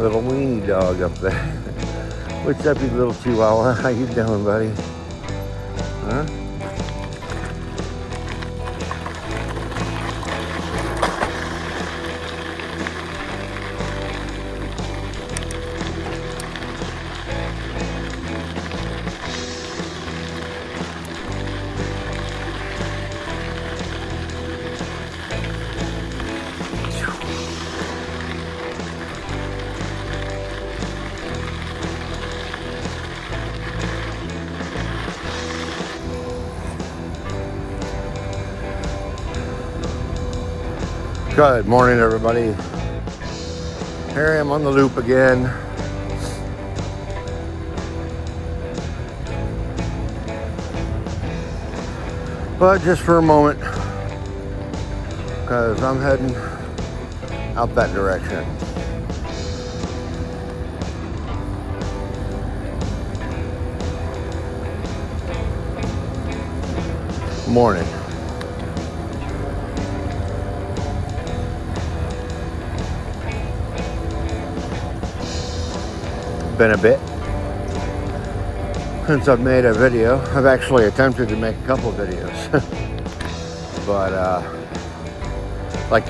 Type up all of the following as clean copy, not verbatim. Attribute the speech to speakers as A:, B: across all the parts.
A: Little weenie dog up there. What's up, you little chihuahua? How you doing, buddy? Huh? Good morning, everybody. Here I am on the loop again. But just for a moment, because I'm heading out that direction. Morning. Been a bit since I've made a video. I've actually attempted to make a couple of videos, but I've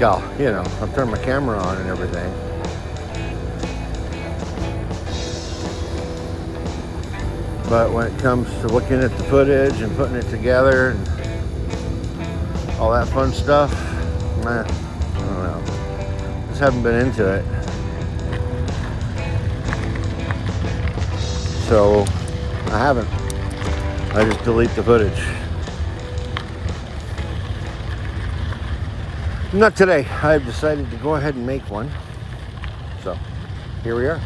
A: turned my camera on and everything. But when it comes to looking at the footage and putting it together and all that fun stuff, man, I don't know. Just haven't been into it. So I haven't. I just delete the footage. Not today. I've decided to go ahead and make one. So here we are.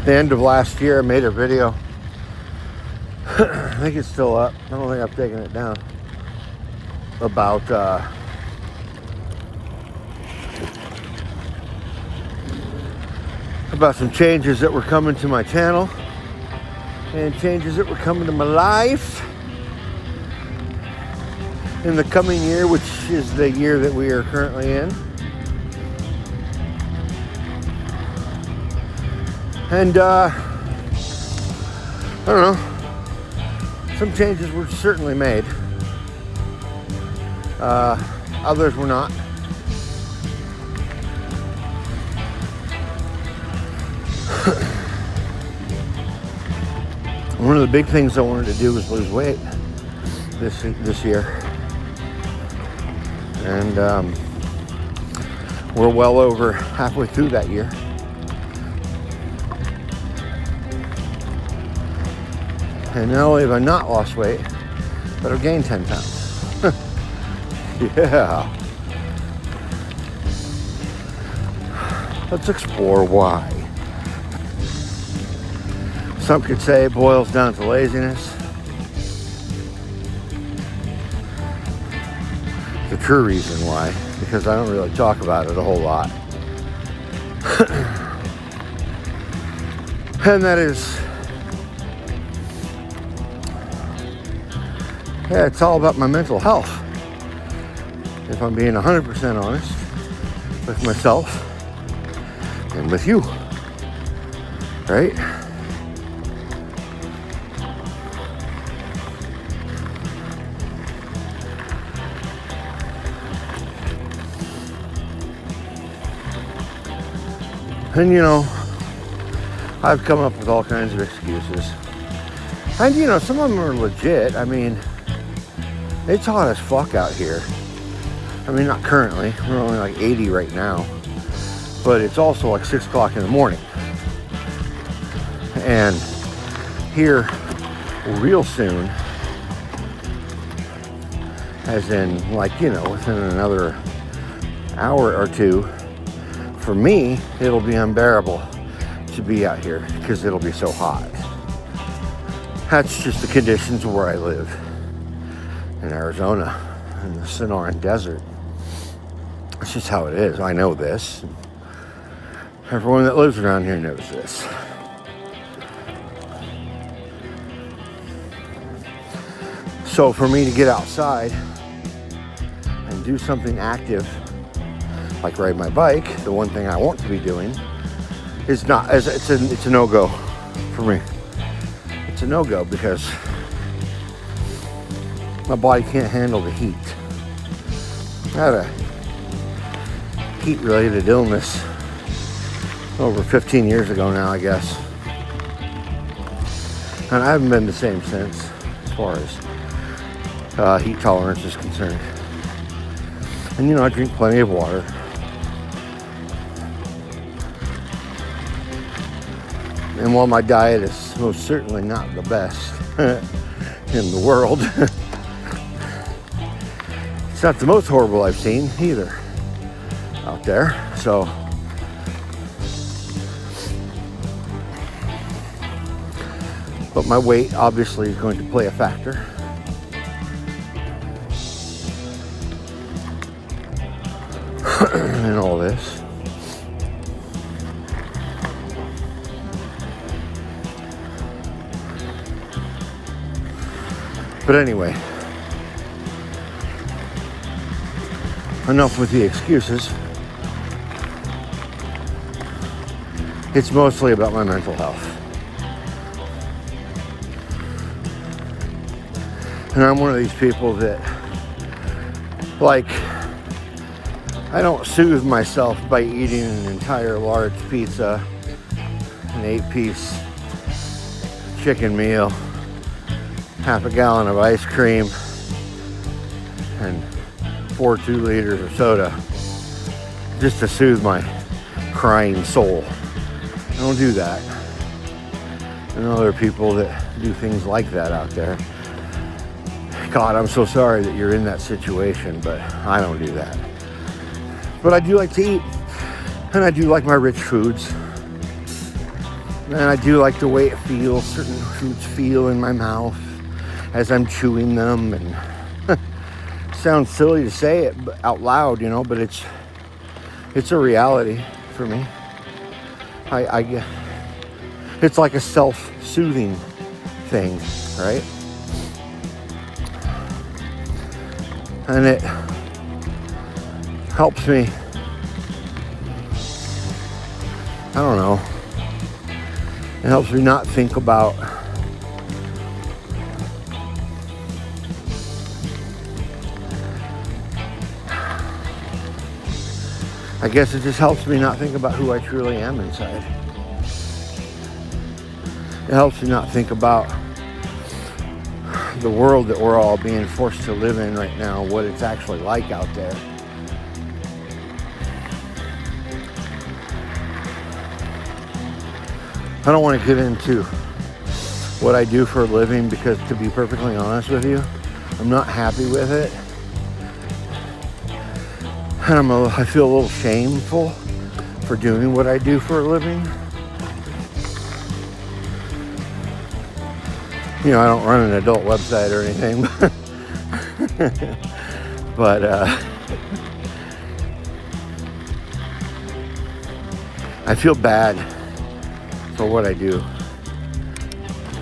A: The end of last year I made a video. I think it's still up. I don't think I've taken it down. About some changes that were coming to my channel and changes that were coming to my life in the coming year, which is the year that we are currently in. And I don't know, some changes were certainly made. Others were not. One of the big things I wanted to do was lose weight this year, and we're well over halfway through that year. And not only have I not lost weight, but I've gained 10 pounds. Yeah. Let's explore why. Some could say it boils down to laziness. The true reason why, because I don't really talk about it a whole lot. And that is, yeah, it's all about my mental health. If I'm being 100% honest with myself and with you, right? And I've come up with all kinds of excuses. And some of them are legit. I mean, it's hot as fuck out here. I mean, not currently. We're only like 80 right now. But it's also like 6 o'clock in the morning. And here, real soon, as in within another hour or two, for me, it'll be unbearable to be out here because it'll be so hot. That's just the conditions where I live in Arizona, in the Sonoran Desert. It's just how it is. I know this. Everyone that lives around here knows this. So for me to get outside do something active, like ride my bike, the one thing I want to be doing is not, it's a no-go for me. It's a no-go because my body can't handle the heat. I had a heat-related illness over 15 years ago now, I guess. And I haven't been the same since, as far as heat tolerance is concerned. And you know, I drink plenty of water. And while my diet is most certainly not the best in the world, it's not the most horrible I've seen either out there. So, but my weight obviously is going to play a factor. In all this. But anyway, enough with the excuses. It's mostly about my mental health. And I'm one of these people that, like, I don't soothe myself by eating an entire large pizza, an 8-piece chicken meal, half a gallon of ice cream, and 4 2-liters of soda, just to soothe my crying soul. I don't do that. I know there are people that do things like that out there. God, I'm so sorry that you're in that situation, but I don't do that. But I do like to eat, and I do like my rich foods, and I do like the way it feels, certain foods feel in my mouth as I'm chewing them, and it sounds silly to say it out loud, you know, but it's a reality for me. It's like a self-soothing thing, right? And it helps me, I don't know, it helps me not think about I guess it just helps me not think about who I truly am inside. It helps me not think about the world that we're all being forced to live in right now, what it's actually like out there. I don't want to get into what I do for a living because, to be perfectly honest with you, I'm not happy with it. And I feel a little shameful for doing what I do for a living. You know, I don't run an adult website or anything, but I feel bad for what I do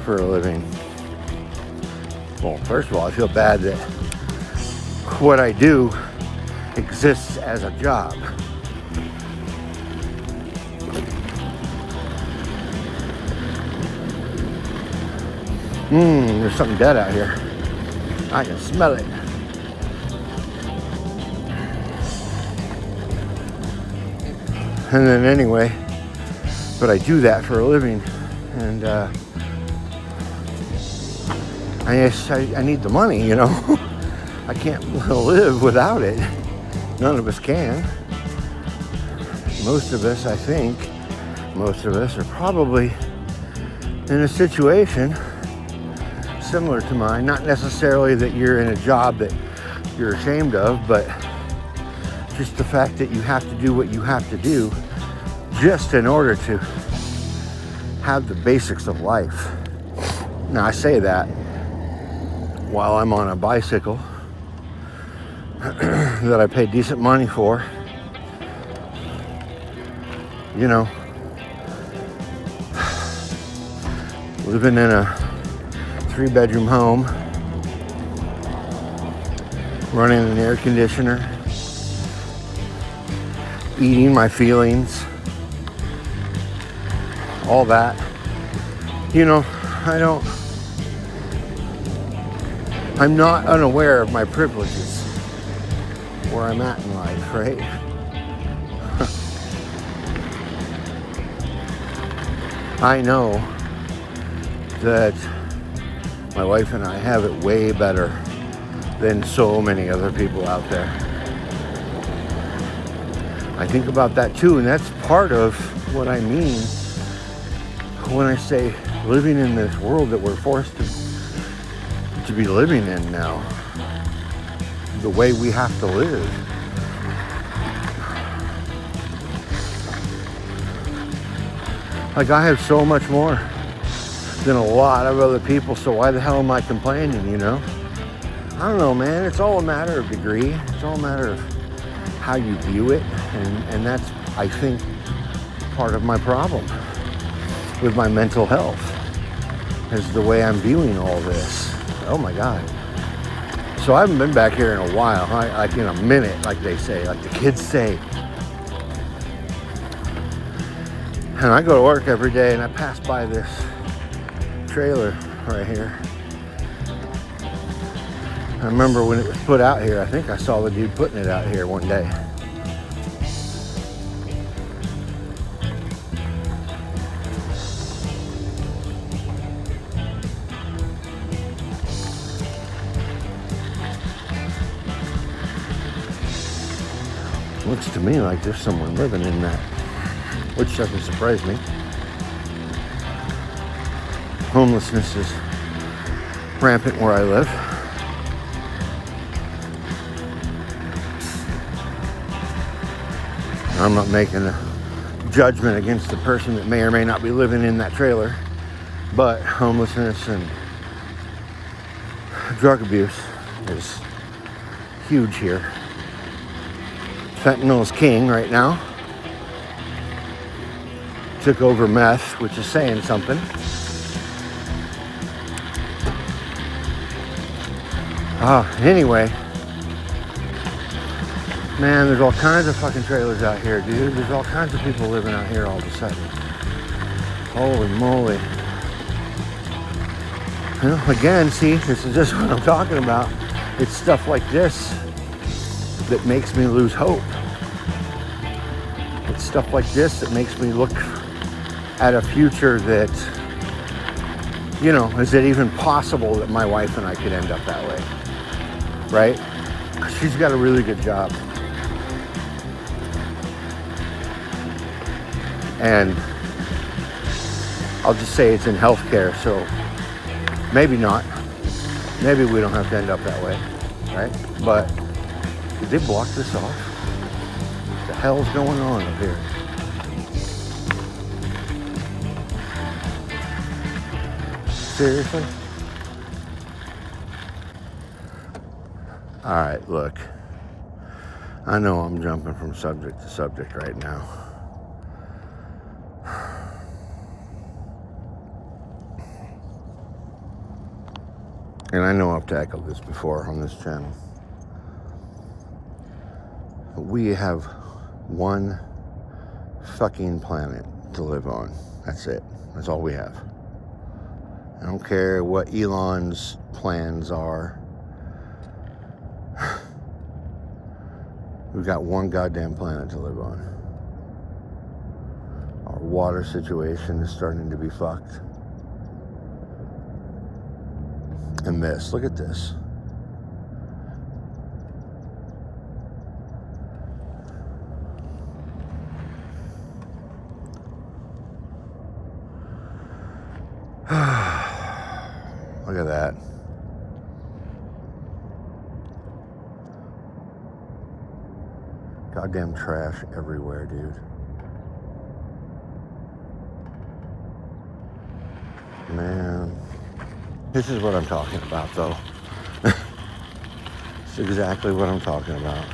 A: for a living. Well, first of all, I feel bad that what I do exists as a job. There's something dead out here. I can smell it. And then anyway, but I do that for a living, and I need the money, you know. I can't live without it. None of us can. Most of us, I think, are probably in a situation similar to mine. Not necessarily that you're in a job that you're ashamed of, but just the fact that you have to do what you have to do just in order to have the basics of life. Now, I say that while I'm on a bicycle that I pay decent money for. You know, living in a 3-bedroom home running an air conditioner, eating my feelings, all that. You know, I'm not unaware of my privileges where I'm at in life, right? I know that my wife and I have it way better than so many other people out there. I think about that too, and that's part of what I mean when I say living in this world that we're forced to be living in now. The way we have to live. Like, I have so much more than a lot of other people, so why the hell am I complaining, you know? I don't know, man. It's all a matter of degree. It's all a matter of how you view it, and that's, I think, part of my problem with my mental health, is the way I'm viewing all this. Oh my God. So I haven't been back here in a while, like in a minute, like they say, like the kids say. And I go to work every day and I pass by this trailer right here. I remember when it was put out here, I think I saw the dude putting it out here one day. Looks to me like there's someone living in that, which doesn't surprise me. Homelessness is rampant where I live. I'm not making a judgment against the person that may or may not be living in that trailer, but homelessness and drug abuse is huge here. Fentanyl is king right now. Took over meth, which is saying something. Anyway, man, there's all kinds of fucking trailers out here, dude. There's all kinds of people living out here all of a sudden. Holy moly. Well, again, see, this is just what I'm talking about. It's stuff like this that makes me lose hope. It's stuff like this that makes me look at a future that, you know, is it even possible that my wife and I could end up that way? Right? She's got a really good job. And I'll just say it's in healthcare, so maybe not. Maybe we don't have to end up that way, right? But did they block this off? What the hell's going on up here? Seriously? All right, look. I know I'm jumping from subject to subject right now. And I know I've tackled this before on this channel. But we have one fucking planet to live on. That's it. That's all we have. I don't care what Elon's plans are. We've got one goddamn planet to live on. Our water situation is starting to be fucked. And this, look at this. Look at that. Goddamn trash everywhere, dude. Man. This is what I'm talking about, though. It's exactly what I'm talking about.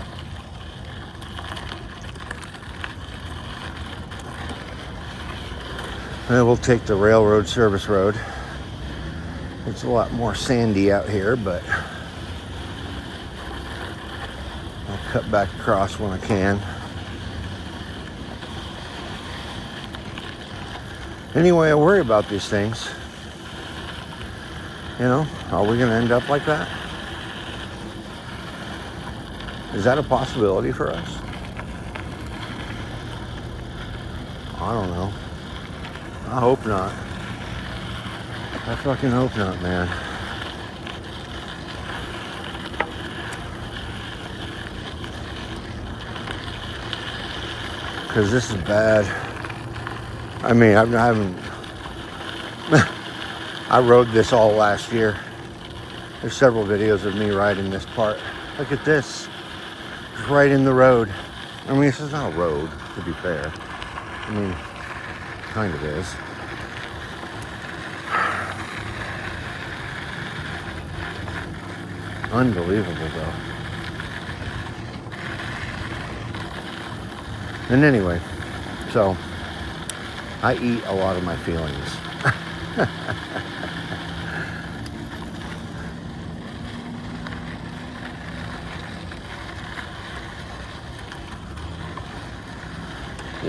A: And we'll take the railroad service road. It's a lot more sandy out here, but cut back across when I can. Anyway, I worry about these things. You know, are we going to end up like that? Is that a possibility for us? I don't know. I hope not. I fucking hope not, man. Because this is bad. I mean, I haven't... I rode this all last year. There's several videos of me riding this part. Look at this. It's right in the road. I mean, this is not a road, to be fair. I mean, kind of is. Unbelievable, though. And anyway, so I eat a lot of my feelings.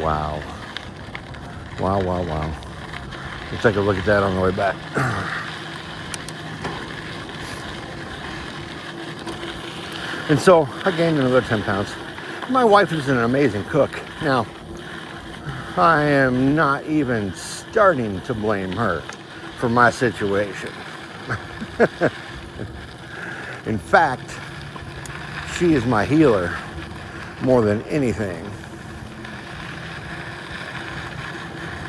A: Wow. Wow, wow, wow. We'll take a look at that on the way back. And so I gained another 10 pounds. My wife is an amazing cook. Now, I am not even starting to blame her for my situation. In fact, she is my healer more than anything.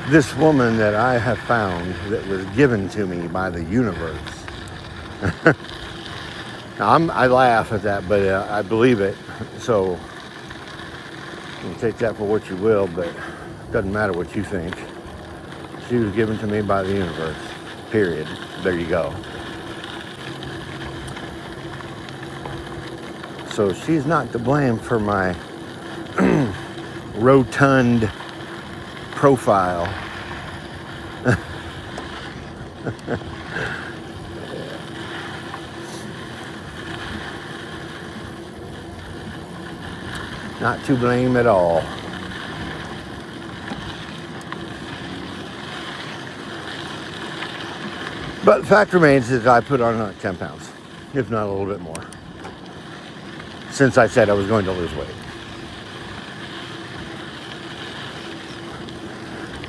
A: This woman that I have found that was given to me by the universe. Now, I laugh at that, but I believe it. So you can take that for what you will, but it doesn't matter what you think. She was given to me by the universe. Period. There you go. So she's not to blame for my rotund profile. Not to blame at all. But the fact remains that I put on 10 pounds, if not a little bit more, since I said I was going to lose weight.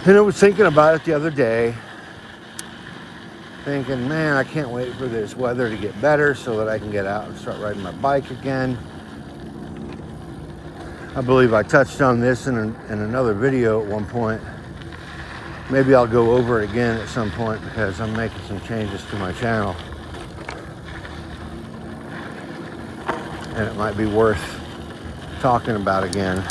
A: And I was thinking about it the other day, thinking, man, I can't wait for this weather to get better so that I can get out and start riding my bike again. I believe I touched on this in another video at one point. Maybe I'll go over it again at some point because I'm making some changes to my channel. And it might be worth talking about again.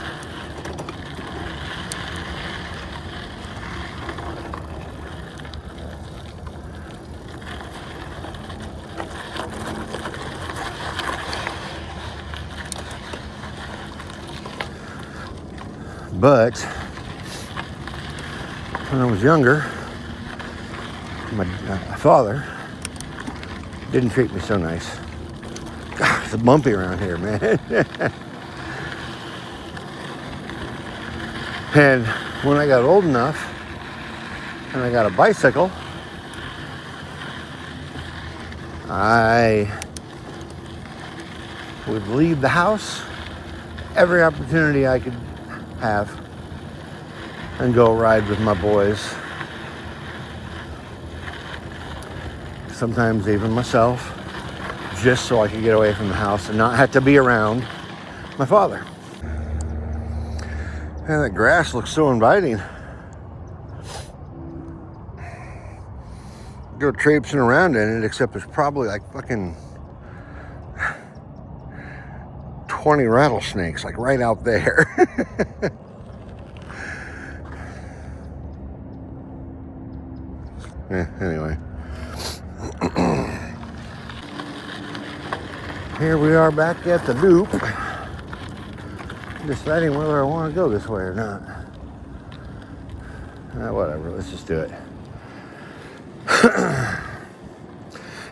A: But when I was younger, my father didn't treat me so nice. God, it's bumpy around here, man. And when I got old enough and I got a bicycle, I would leave the house every opportunity I could have and go ride with my boys. Sometimes even myself, just so I could get away from the house and not have to be around my father. And that grass looks so inviting. Go traipsing around in it, except there's probably like fucking 20 rattlesnakes, like right out there. Anyway. Here we are back at the loop. Deciding whether I want to go this way or not. Whatever, let's just do it.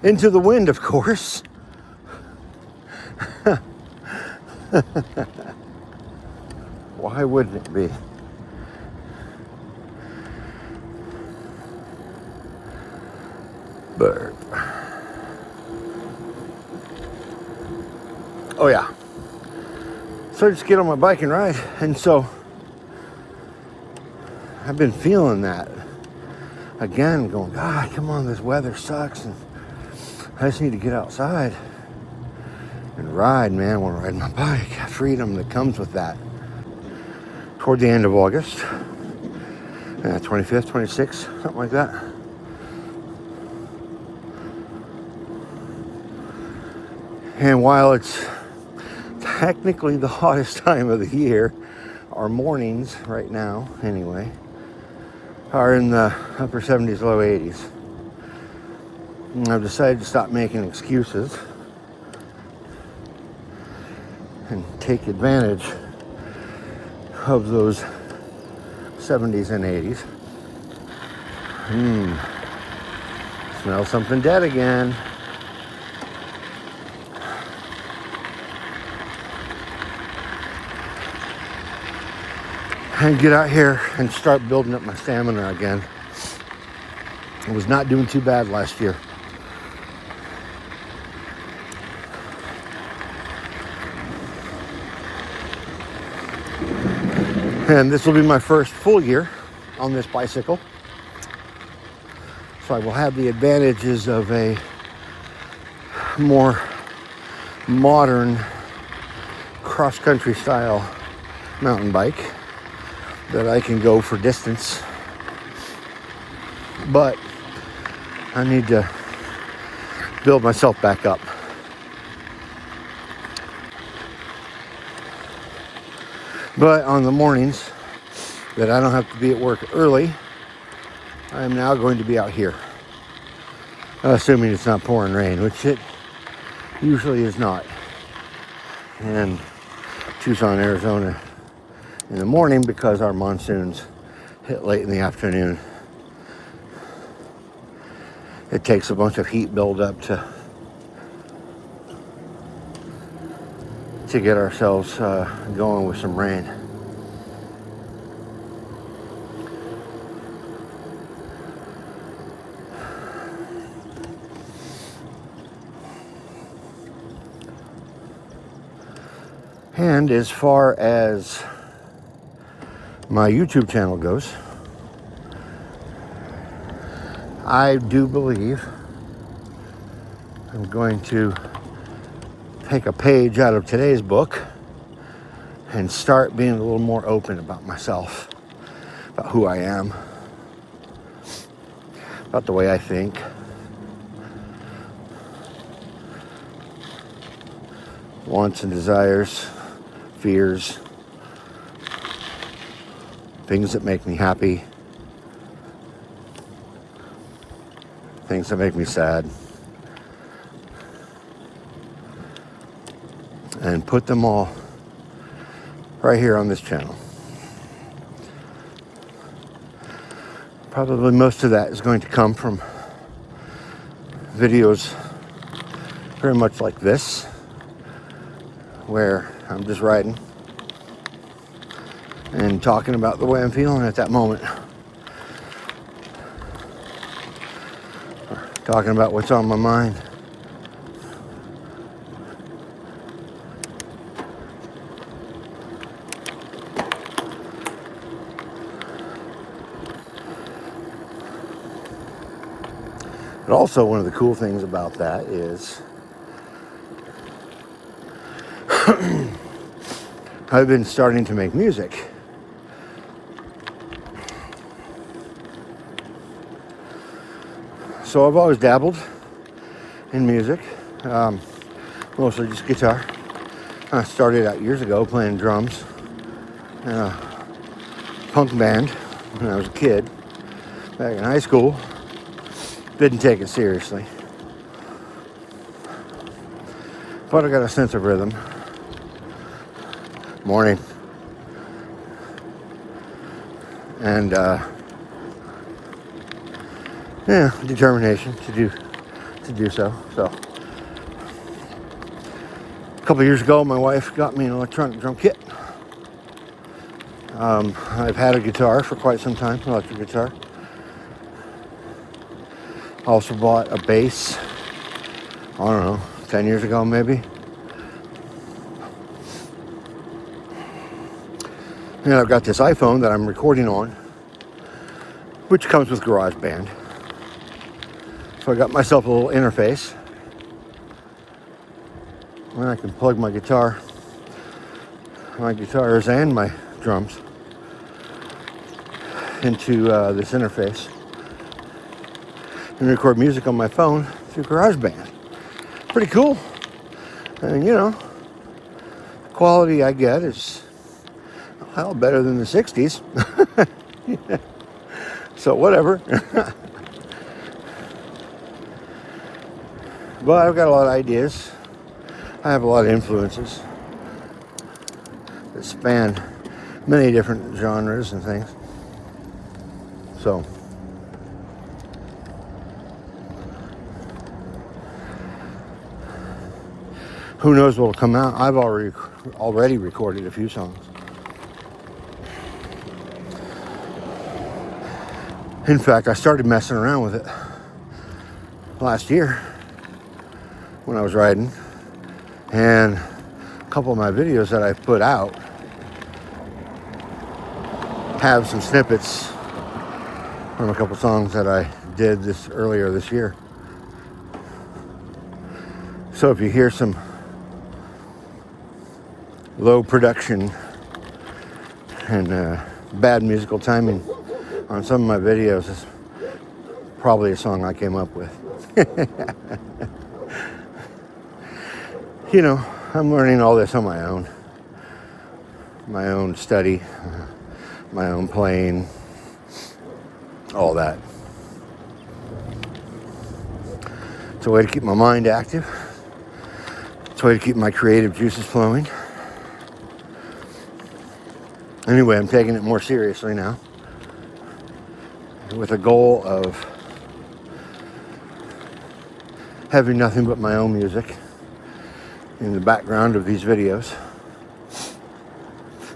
A: Into the wind, of course. Why wouldn't it be? But, oh yeah. So I just get on my bike and ride. And so I've been feeling that again, going, God, come on, this weather sucks. And I just need to get outside and ride, man. I want to ride my bike. Freedom that comes with that. Toward the end of August, 25th, 26th, something like that. And while it's technically the hottest time of the year, our mornings right now, anyway, are in the upper 70s, low 80s. And I've decided to stop making excuses and take advantage of those 70s and 80s. Smell something dead again. And get out here and start building up my stamina again. I was not doing too bad last year. And this will be my first full year on this bicycle. So I will have the advantages of a more modern cross-country style mountain bike that I can go for distance. But I need to build myself back up. But on the mornings that I don't have to be at work early, I am now going to be out here. Assuming it's not pouring rain, which it usually is not. In Tucson, Arizona in the morning, because our monsoons hit late in the afternoon. It takes a bunch of heat buildup to get ourselves going with some rain. And as far as my YouTube channel goes, I do believe I'm going to take a page out of today's book and start being a little more open about myself, about who I am, about the way I think. Wants and desires, fears, things that make me happy, things that make me sad, and put them all right here on this channel. Probably most of that is going to come from videos very much like this, where I'm just riding and talking about the way I'm feeling at that moment. Or talking about what's on my mind. But also, one of the cool things about that is I've been starting to make music. So I've always dabbled in music, mostly just guitar. I started out years ago playing drums in a punk band when I was a kid, back in high school. Didn't take it seriously, but I got a sense of rhythm. Morning. And determination to do so. So couple years ago, my wife got me an electronic drum kit. I've had a guitar for quite some time, electric guitar. Also bought a bass, I don't know, 10 years ago maybe. And I've got this iPhone that I'm recording on, which comes with GarageBand. So I got myself a little interface. And I can plug my guitars and my drums into this interface and record music on my phone through GarageBand. Pretty cool. And you know, the quality I get is hell better than the 60s. So whatever. But I've got a lot of ideas. I have a lot of influences that span many different genres and things. So who knows what will come out? I've already recorded a few songs. In fact, I started messing around with it last year when I was riding, and a couple of my videos that I put out have some snippets from a couple songs that I did earlier this year. So if you hear some low production and bad musical timing on some of my videos, it's probably a song I came up with. You know, I'm learning all this on my own study, my own playing, all that. It's a way to keep my mind active. It's a way to keep my creative juices flowing. Anyway, I'm taking it more seriously now, with a goal of having nothing but my own music in the background of these videos.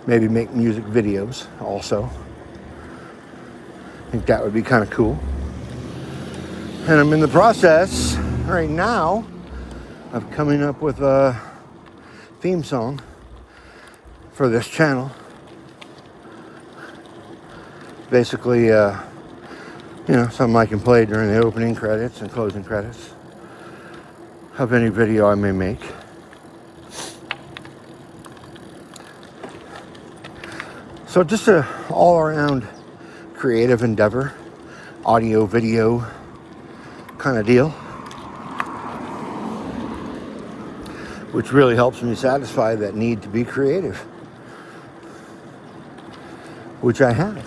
A: Maybe make music videos also. I think that would be kind of cool. And I'm in the process right now of coming up with a theme song for this channel. Basically, you know, something I can play during the opening credits and closing credits of any video I may make. So just a all-around creative endeavor, audio, video kind of deal, which really helps me satisfy that need to be creative, which I have.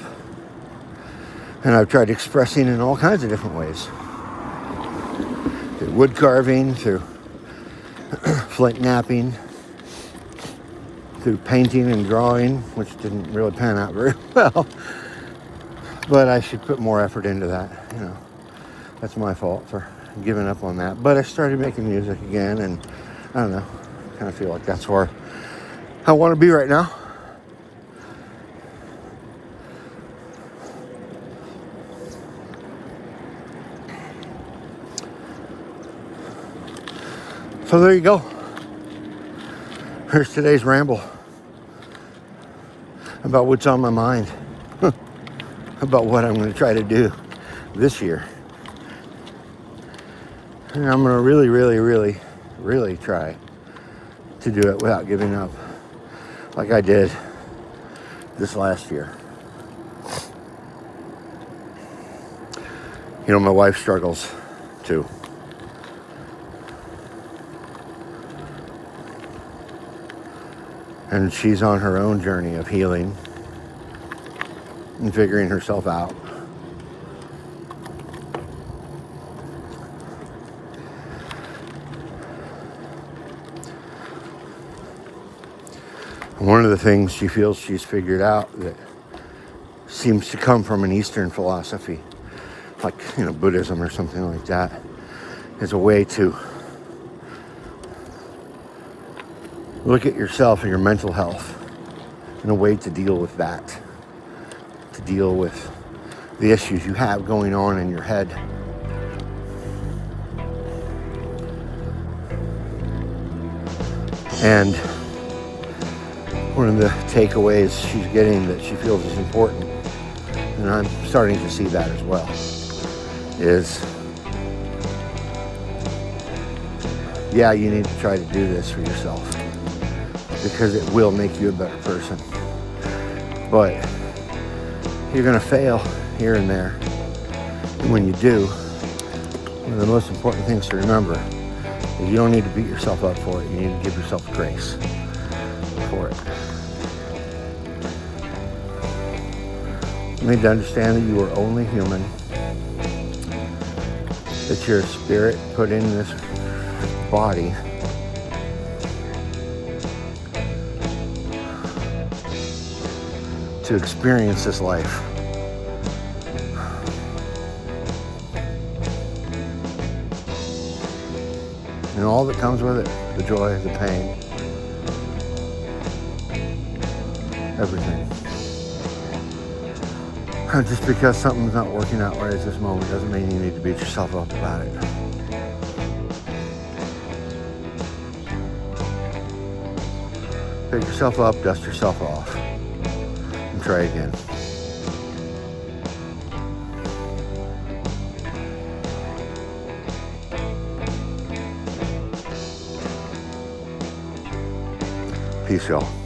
A: And I've tried expressing in all kinds of different ways. Through wood carving, through flint knapping, through painting and drawing, which didn't really pan out very well. But I should put more effort into that, you know. That's my fault for giving up on that. But I started making music again, and I don't know, I kind of feel like that's where I want to be right now. So there you go. Here's today's ramble about what's on my mind, about what I'm going to try to do this year. And I'm going to really try to do it without giving up like I did this last year. You know, my wife struggles too. And she's on her own journey of healing and figuring herself out. One of the things she feels she's figured out that seems to come from an Eastern philosophy, like, you know, Buddhism or something like that, is a way to Look at yourself and your mental health and a way to deal with that, to deal with the issues you have going on in your head. And one of the takeaways she's getting that she feels is important, and I'm starting to see that as well, is, yeah, you need to try to do this for yourself because it will make you a better person. But you're going to fail here and there. And when you do, one of the most important things to remember is you don't need to beat yourself up for it. You need to give yourself grace for it. You need to understand that you are only human, that you're a spirit put in this body to experience this life. And all that comes with it, the joy, the pain, everything. Just because something's not working out right at this moment doesn't mean you need to beat yourself up about it. Pick yourself up, dust yourself off, and try again. Peace, y'all.